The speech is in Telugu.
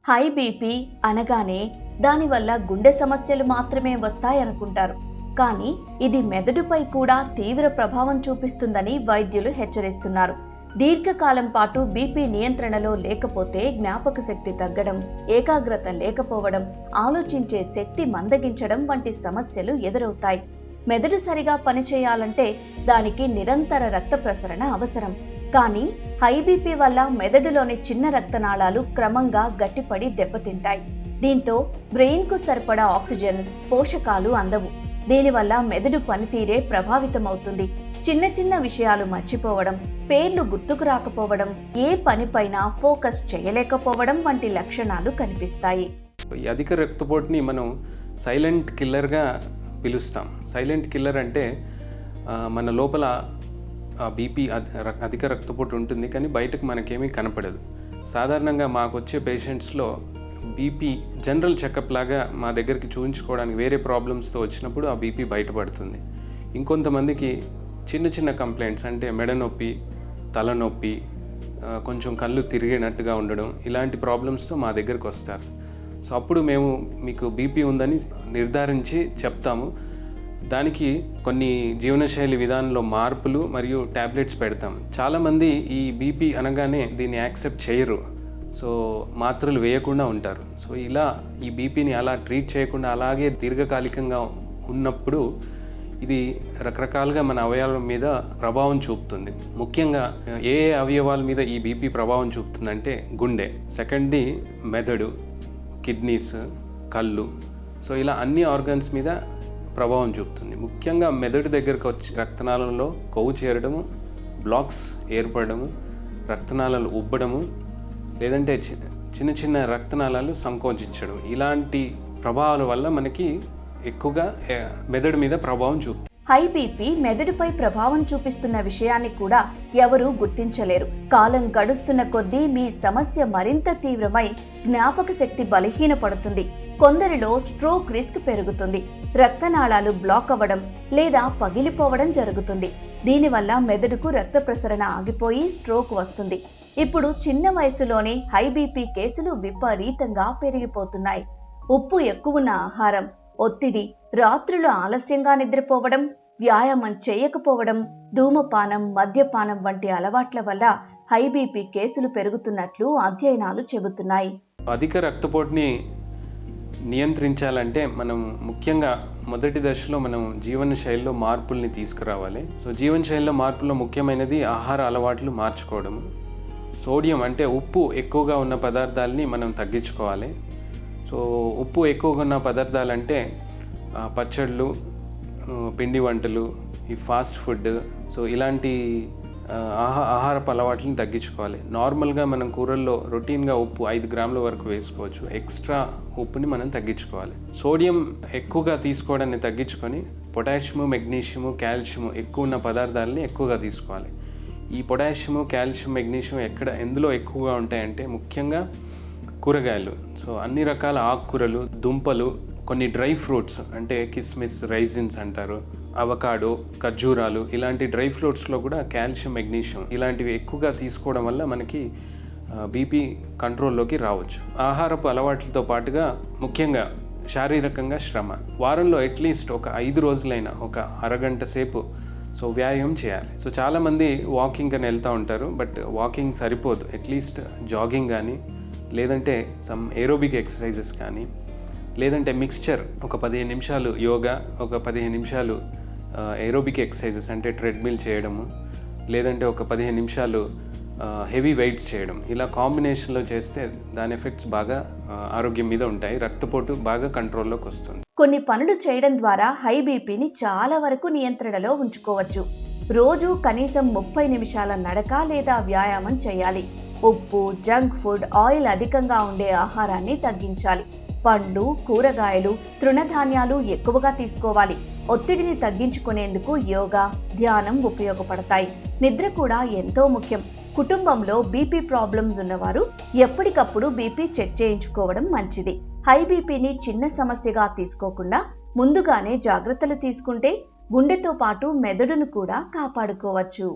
హై బీపీ అనగానే దానివల్ల గుండె సమస్యలు మాత్రమే వస్తాయనుకుంటారు. కానీ ఇది మెదడుపై కూడా తీవ్ర ప్రభావం చూపిస్తుందని వైద్యులు హెచ్చరిస్తున్నారు. దీర్ఘకాలం పాటు బీపీ నియంత్రణలో లేకపోతే జ్ఞాపక శక్తి తగ్గడం, ఏకాగ్రత లేకపోవడం, ఆలోచించే శక్తి మందగించడం వంటి సమస్యలు ఎదురవుతాయి. మెదడు సరిగా పనిచేయాలంటే దానికి నిరంతర రక్త ప్రసరణ అవసరం. కానీ హై బీపీ వల్ల మెదడులోని చిన్న రక్తనాళాలు క్రమంగా గట్టిపడి దెబ్బతింటాయి. దీంతో బ్రెయిన్కు సరిపడా ఆక్సిజన్, పోషకాలు అందవు. దీనివల్ల మెదడు పనితీరే ప్రభావితమవుతుంది. చిన్న చిన్న విషయాలు మర్చిపోవడం, పేర్లు గుర్తుకు రాకపోవడం, ఏ పనిపైనా ఫోకస్ చేయలేకపోవడం వంటి లక్షణాలు కనిపిస్తాయి. ఈ అధిక రక్తపోటుని మనం సైలెంట్ కిల్లర్గా పిలుస్తాం. సైలెంట్ కిల్లర్ అంటే మన లోపల బీపీ అధిక రక్తపోటు ఉంటుంది, కానీ బయటకు మనకేమీ కనపడదు. సాధారణంగా మాకు వచ్చే పేషెంట్స్లో బీపీ జనరల్ చెకప్ లాగా మా దగ్గరికి చూపించుకోవడానికి వేరే ప్రాబ్లమ్స్తో వచ్చినప్పుడు ఆ బీపీ బయటపడుతుంది. ఇంకొంతమందికి చిన్న చిన్న కంప్లైంట్స్ అంటే మెడ నొప్పి, తలనొప్పి, కొంచెం కళ్ళు తిరిగినట్టుగా ఉండడం, ఇలాంటి ప్రాబ్లమ్స్తో మా దగ్గరికి వస్తారు. సో అప్పుడు మేము మీకు బీపీ ఉందని నిర్ధారించి చెప్తాము. దానికి కొన్ని జీవనశైలి విధానంలో మార్పులు మరియు ట్యాబ్లెట్స్ పెడతాం. చాలామంది ఈ బీపీ అనగానే దీన్ని యాక్సెప్ట్ చేయరు. సో మాత్రలు వేయకుండా ఉంటారు. సో ఇలా ఈ బీపీని అలా ట్రీట్ చేయకుండా అలాగే దీర్ఘకాలికంగా ఉన్నప్పుడు ఇది రకరకాలుగా మన అవయవాల మీద ప్రభావం చూపుతుంది. ముఖ్యంగా ఏ అవయవాల మీద ఈ బీపీ ప్రభావం చూపుతుందంటే గుండె, సెకండ్ది మెదడు, కిడ్నీస్, కళ్ళు. సో ఇలా అన్ని ఆర్గన్స్ మీద ప్రభావం చూపుతుంది. ముఖ్యంగా మెదడు దగ్గరకు వచ్చి రక్తనాళంలో కొవ్వు చేరడము, బ్లాక్స్ ఏర్పడము, రక్తనాళాలు ఉబ్బడము, లేదంటే చిన్న చిన్న రక్తనాళాలు సంకోచించడం, ఇలాంటి ప్రభావాల వల్ల మనకి ఎక్కువగా మెదడు మీద ప్రభావం చూపుతుంది. హై బీపీ మెదడుపై ప్రభావం చూపిస్తున్న విషయాన్ని కూడా ఎవరూ గుర్తించలేరు. కాలం గడుస్తున్న కొద్దీ మీ సమస్య మరింత తీవ్రమై జ్ఞాపక శక్తి బలహీనపడుతుంది. కొందరిలో స్ట్రోక్ రిస్క్ పెరుగుతుంది. రక్తనాళాలు బ్లాక్ అవ్వడం లేదా పగిలిపోవడం జరుగుతుంది. దీనివల్ల మెదడుకు రక్త ప్రసరణ ఆగిపోయి స్ట్రోక్ వస్తుంది. ఇప్పుడు చిన్న వయసులోనే హై బీపీ కేసులు విపరీతంగా పెరిగిపోతున్నాయి. ఉప్పు ఎక్కువున్న ఆహారం, ఒత్తిడి, రాత్రులు ఆలస్యంగా నిద్రపోవడం, వ్యాయామం చేయకపోవడం, ధూమపానం, మద్యపానం వంటి అలవాట్ల వల్ల హై బీపీ కేసులు పెరుగుతున్నట్లు అధ్యయనాలు చెబుతున్నాయి. అధిక రక్తపోటుని నియంత్రించాలంటే మనం ముఖ్యంగా మొదటి దశలో మనం జీవన శైలిలో మార్పుల్ని తీసుకురావాలి. సో జీవన శైలిలో మార్పుల్లో ముఖ్యమైనది ఆహార అలవాట్లు మార్చుకోవడము. సోడియం అంటే ఉప్పు ఎక్కువగా ఉన్న పదార్థాలని మనం తగ్గించుకోవాలి. సో ఉప్పు ఎక్కువగా ఉన్న పదార్థాలు అంటే పచ్చళ్ళు, పిండి వంటలు, ఈ ఫాస్ట్ ఫుడ్, సో ఇలాంటి ఆహారపు అలవాట్లని తగ్గించుకోవాలి. నార్మల్గా మనం కూరల్లో రొటీన్గా ఉప్పు 5 గ్రాముల వరకు వేసుకోవచ్చు. ఎక్స్ట్రా ఉప్పుని మనం తగ్గించుకోవాలి. సోడియం ఎక్కువగా తీసుకోవడాన్ని తగ్గించుకొని పొటాషియము, మెగ్నీషియము, కాల్షియము ఎక్కువ ఉన్న పదార్థాలని ఎక్కువగా తీసుకోవాలి. ఈ పొటాషియము, కాల్షియం, మెగ్నీషియం ఎందులో ఎక్కువగా ఉంటాయంటే ముఖ్యంగా కూరగాయలు. సో అన్ని రకాల ఆకుకూరలు, దుంపలు, కొన్ని డ్రై ఫ్రూట్స్ అంటే కిస్మిస్, రైజిన్స్ అంటారు, అవకాడో, ఖర్జూరాలు, ఇలాంటి డ్రై ఫ్రూట్స్లో కూడా కాల్షియం, మెగ్నీషియం ఇలాంటివి ఎక్కువగా తీసుకోవడం వల్ల మనకి బీపీ కంట్రోల్లోకి రావచ్చు. ఆహారపు అలవాట్లతో పాటుగా ముఖ్యంగా శారీరకంగా శ్రమ, వారంలో అట్లీస్ట్ ఒక 5 రోజులైనా ఒక అరగంట సేపు సో వ్యాయామం చేయాలి. సో చాలామంది వాకింగ్ అని వెళ్తూ ఉంటారు, బట్ వాకింగ్ సరిపోదు. అట్లీస్ట్ జాగింగ్ కానీ, లేదంటే సమ్ ఏరోబిక్ ఎక్సర్సైజెస్ కానీ, లేదంటే మిక్స్చర్ ఒక 15 నిమిషాలు యోగా, ఒక 15 నిమిషాలు ఏరోబిక్ ఎక్సర్సైజెస్ అంటే ట్రెడ్మిల్ చేయడము, లేదంటే ఒక 15 నిమిషాలు హెవీ వెయిట్స్ చేయడం, ఇలా కాంబినేషన్లో చేస్తే దాని ఎఫెక్ట్స్ బాగా ఆరోగ్యం మీద ఉంటాయి. రక్తపోటు బాగా కంట్రోల్లోకి వస్తుంది. కొన్ని పనులు చేయడం ద్వారా హై బీపీని చాలా వరకు నియంత్రణలో ఉంచుకోవచ్చు. రోజు కనీసం 30 నిమిషాల నడక లేదా వ్యాయామం చేయాలి. ఉప్పు, జంక్ ఫుడ్, ఆయిల్ అధికంగా ఉండే ఆహారాన్ని తగ్గించాలి. పండ్లు, కూరగాయలు, తృణధాన్యాలు ఎక్కువగా తీసుకోవాలి. ఒత్తిడిని తగ్గించుకునేందుకు యోగా, ధ్యానం ఉపయోగపడతాయి. నిద్ర కూడా ఎంతో ముఖ్యం. కుటుంబంలో బీపీ ప్రాబ్లమ్స్ ఉన్నవారు ఎప్పటికప్పుడు బీపీ చెక్ చేయించుకోవడం మంచిది. హై బీపీని చిన్న సమస్యగా తీసుకోకుండా ముందుగానే జాగ్రత్తలు తీసుకుంటే గుండెతో పాటు మెదడును కూడా కాపాడుకోవచ్చు.